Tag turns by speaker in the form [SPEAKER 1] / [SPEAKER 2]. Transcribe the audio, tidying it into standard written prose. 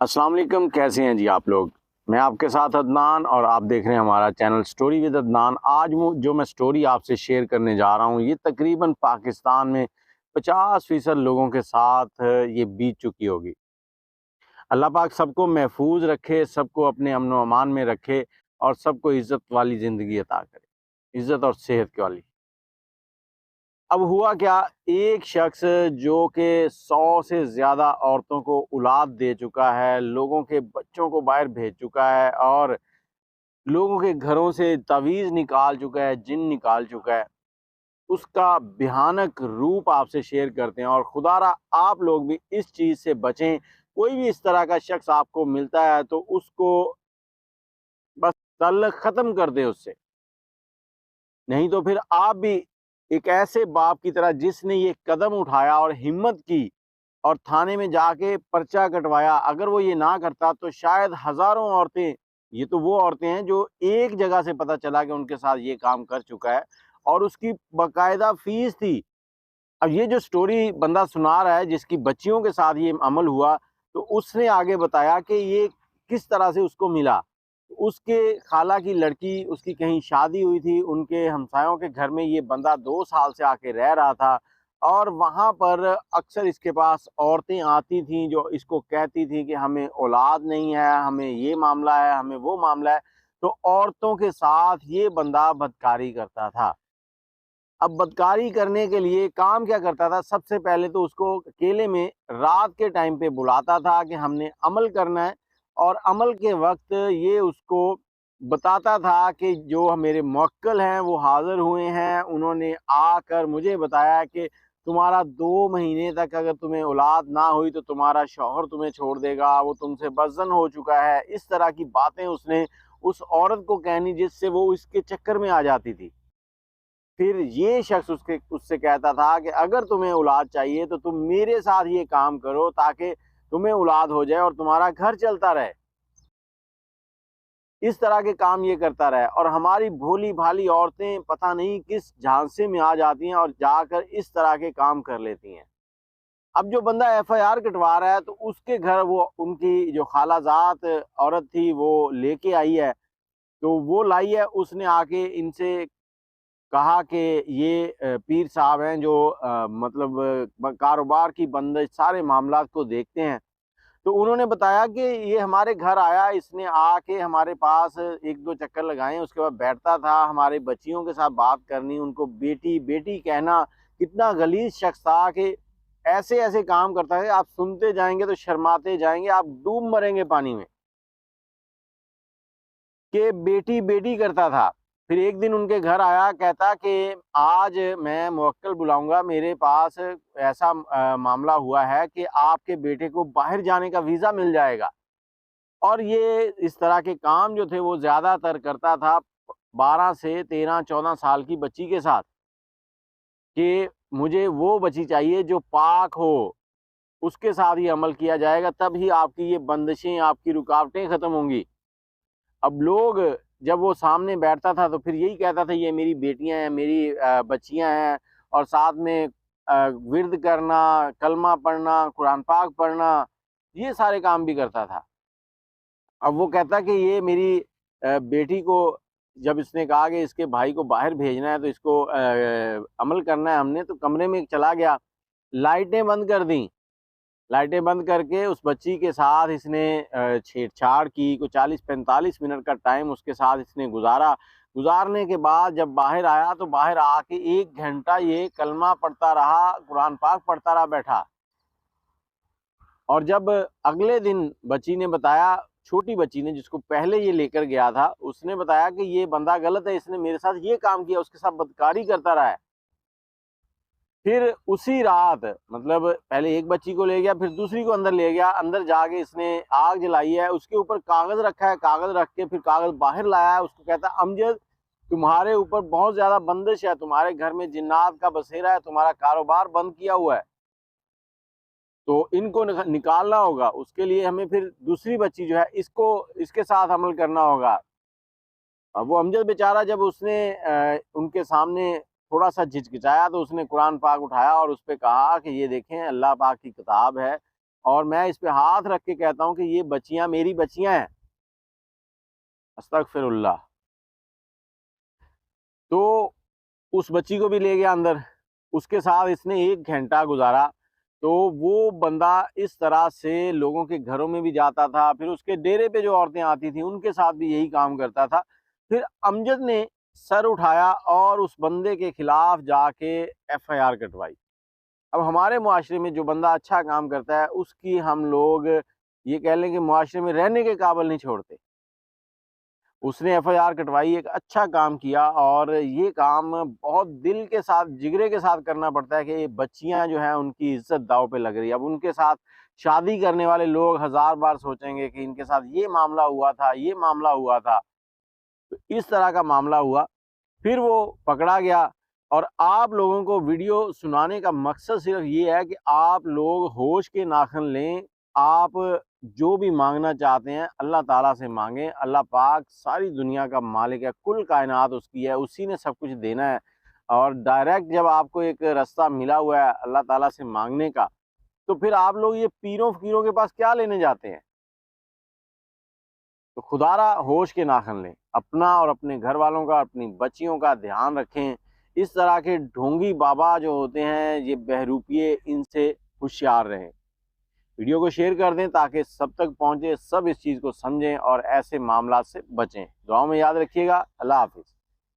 [SPEAKER 1] अस्सलाम वालेकुम, कैसे हैं जी आप लोग। मैं आपके साथ अदनान और आप देख रहे हैं हमारा चैनल स्टोरी विद अदनान। आज जो मैं स्टोरी आपसे शेयर करने जा रहा हूँ, ये तकरीबन पाकिस्तान में 50% लोगों के साथ ये बीत चुकी होगी। अल्लाह पाक सबको महफूज रखे, सबको अपने अमन व अमान में रखे और सबको इज़्ज़त वाली ज़िंदगी अता करे, इज़्ज़त और सेहत वाली। अब हुआ क्या, एक शख्स जो कि 100 से ज़्यादा औरतों को औलाद दे चुका है, लोगों के बच्चों को बाहर भेज चुका है और लोगों के घरों से तावीज़ निकाल चुका है, जिन निकाल चुका है, उसका भयानक रूप आपसे शेयर करते हैं और खुदारा आप लोग भी इस चीज़ से बचें। कोई भी इस तरह का शख्स आपको मिलता है तो उसको बस ताल्लुक़ ख़त्म कर दें उससे। नहीं तो फिर आप भी एक ऐसे बाप की तरह जिसने ये कदम उठाया और हिम्मत की और थाने में जाके पर्चा कटवाया, अगर वो ये ना करता तो शायद हज़ारों औरतें, ये तो वो औरतें हैं जो एक जगह से पता चला कि उनके साथ ये काम कर चुका है और उसकी बाकायदा फ़ीस थी। अब ये जो स्टोरी बंदा सुना रहा है जिसकी बच्चियों के साथ ये अमल हुआ, तो उसने आगे बताया कि ये किस तरह से उसको मिला। उसके खाला की लड़की, उसकी कहीं शादी हुई थी, उनके हमसायों के घर में ये बंदा 2 साल से आके रह रहा था और वहाँ पर अक्सर इसके पास औरतें आती थीं जो इसको कहती थीं कि हमें औलाद नहीं है, हमें ये मामला है, हमें वो मामला है। तो औरतों के साथ ये बंदा बदकारी करता था। अब बदकारी करने के लिए काम क्या करता था, सबसे पहले तो उसको अकेले में रात के टाइम पे बुलाता था कि हमने अमल करना है और अमल के वक़्त ये उसको बताता था कि जो मेरे मुवक्किल हैं वो हाज़िर हुए हैं, उन्होंने आकर मुझे बताया कि तुम्हारा 2 महीने तक अगर तुम्हें औलाद ना हुई तो तुम्हारा शौहर तुम्हें छोड़ देगा, वो तुमसे बज़्ज़न हो चुका है। इस तरह की बातें उसने उस औरत को कहनी जिससे वो इसके चक्कर में आ जाती थी। फिर ये शख्स उससे कहता था कि अगर तुम्हें औलाद चाहिए तो तुम मेरे साथ ये काम करो ताकि तुम्हें औलाद हो जाए और तुम्हारा घर चलता रहे। इस तरह के काम ये करता रहा और हमारी भोली-भाली औरतें पता नहीं किस झांसे में आ जाती हैं और जाकर इस तरह के काम कर लेती हैं। अब जो बंदा एफआईआर कटवा रहा है तो उसके घर वो उनकी जो खालाजाद औरत थी वो लेके आई है, तो वो लाई है, उसने आके इनसे कहा कि ये पीर साहब हैं जो मतलब कारोबार की बंदिश सारे मामलात को देखते हैं। तो उन्होंने बताया कि ये हमारे घर आया, इसने आके हमारे पास 1-2 चक्कर लगाए, उसके बाद बैठता था, हमारे बच्चियों के साथ बात करनी, उनको बेटी, बेटी कहना, कितना गलीज़ शख्स था कि ऐसे-ऐसे काम करता है, आप सुनते जाएँगे तो शर्माते जाएँगे, आप डूब मरेंगे पानी में। कि बेटी, बेटी करता था। फिर एक दिन उनके घर आया, कहता कि आज मैं मुवक्किल बुलाऊँगा, मेरे पास ऐसा मामला हुआ है कि आपके बेटे को बाहर जाने का वीज़ा मिल जाएगा। और ये इस तरह के काम जो थे वो ज़्यादातर करता था 12 से 13-14 साल की बच्ची के साथ, कि मुझे वो बच्ची चाहिए जो पाक हो, उसके साथ ही अमल किया जाएगा, तब ही आपकी ये बंदिशें, आपकी रुकावटें ख़त्म होंगी। अब लोग, जब वो सामने बैठता था तो फिर यही कहता था ये मेरी बेटियां हैं, मेरी बच्चियां हैं और साथ में विर्द करना, कलमा पढ़ना, कुरान पाक पढ़ना, ये सारे काम भी करता था। अब वो कहता कि ये मेरी बेटी को, जब इसने कहा कि इसके भाई को बाहर भेजना है तो इसको अमल करना है हमने, तो कमरे में चला गया, लाइटें बंद कर दी। लाइटें बंद करके उस बच्ची के साथ इसने छेड़छाड़ की, कोई 40-45 मिनट का टाइम उसके साथ इसने गुज़ारा। गुज़ारने के बाद जब बाहर आया तो बाहर आके 1 घंटा ये कलमा पढ़ता रहा, कुरान पाक पढ़ता रहा बैठा। और जब अगले दिन बच्ची ने बताया, छोटी बच्ची ने जिसको पहले ये लेकर गया था, उसने बताया कि ये बंदा गलत है, इसने मेरे साथ ये काम किया, उसके साथ बदकारी करता रहा है। फिर उसी रात, मतलब पहले एक बच्ची को ले गया, फिर दूसरी को अंदर ले गया, अंदर जाके इसने आग जलाई है, उसके ऊपर कागज़ रखा है, कागज़ रख के फिर कागज़ बाहर लाया है, उसको कहता है अमजद, तुम्हारे ऊपर बहुत ज़्यादा बंदिश है, तुम्हारे घर में जिन्नात का बसेरा है, तुम्हारा कारोबार बंद किया हुआ है, तो इनको निकालना होगा, उसके लिए हमें फिर दूसरी बच्ची जो है इसको, इसके साथ अमल करना होगा। अब वो अमजद बेचारा, जब उसने उनके सामने थोड़ा-सा झिझकिचाया तो उसने कुरान पाक उठाया और उस पे कहा कि ये देखें, अल्लाह पाक की किताब है और मैं इस पे हाथ रख के कहता हूँ कि ये बच्चियां मेरी बच्चियां हैं। अस्तगफिरुल्लाह। तो उस बच्ची को भी ले गया अंदर, उसके साथ इसने 1 घंटा गुजारा। तो वो बंदा इस तरह से लोगों के घरों में भी जाता था, फिर उसके डेरे पे जो औरतें आती थी उनके साथ भी यही काम करता था। फिर अमजद ने सर उठाया और उस बंदे के खिलाफ जाके एफआईआर कटवाई। अब हमारे मुआशरे में जो बंदा अच्छा काम करता है उसकी हम लोग ये कह लें कि मुआशरे में रहने के काबिल नहीं छोड़ते। उसने एफआईआर कटवाई, एक अच्छा काम किया, और ये काम बहुत दिल के साथ, जिगरे के साथ करना पड़ता है कि ये बच्चियां जो हैं उनकी इज्जत दांव पे लग रही है। अब उनके साथ शादी करने वाले लोग 1000 बार सोचेंगे कि इनके साथ ये मामला हुआ था, ये मामला हुआ था। तो इस तरह का मामला हुआ, फिर वो पकड़ा गया। और आप लोगों को वीडियो सुनाने का मकसद सिर्फ ये है कि आप लोग होश के नाखन लें। आप जो भी मांगना चाहते हैं अल्लाह ताला से मांगें। अल्लाह पाक सारी दुनिया का मालिक है, कुल कायनात उसकी है, उसी ने सब कुछ देना है। और डायरेक्ट जब आपको एक रास्ता मिला हुआ है अल्लाह ताला से मांगने का, तो फिर आप लोग ये पीरों फकीरों के पास क्या लेने जाते हैं? तो खुदारा होश के नाखन लें, अपना और अपने घर वालों का, अपनी बच्चियों का ध्यान रखें। इस तरह के ढोंगी बाबा जो होते हैं, ये बहरूपिये, इनसे होशियार रहें। वीडियो को शेयर कर दें ताकि सब तक पहुंचे, सब इस चीज़ को समझें और ऐसे मामला से बचें। दुआओं में याद रखिएगा। अल्लाह हाफिज़।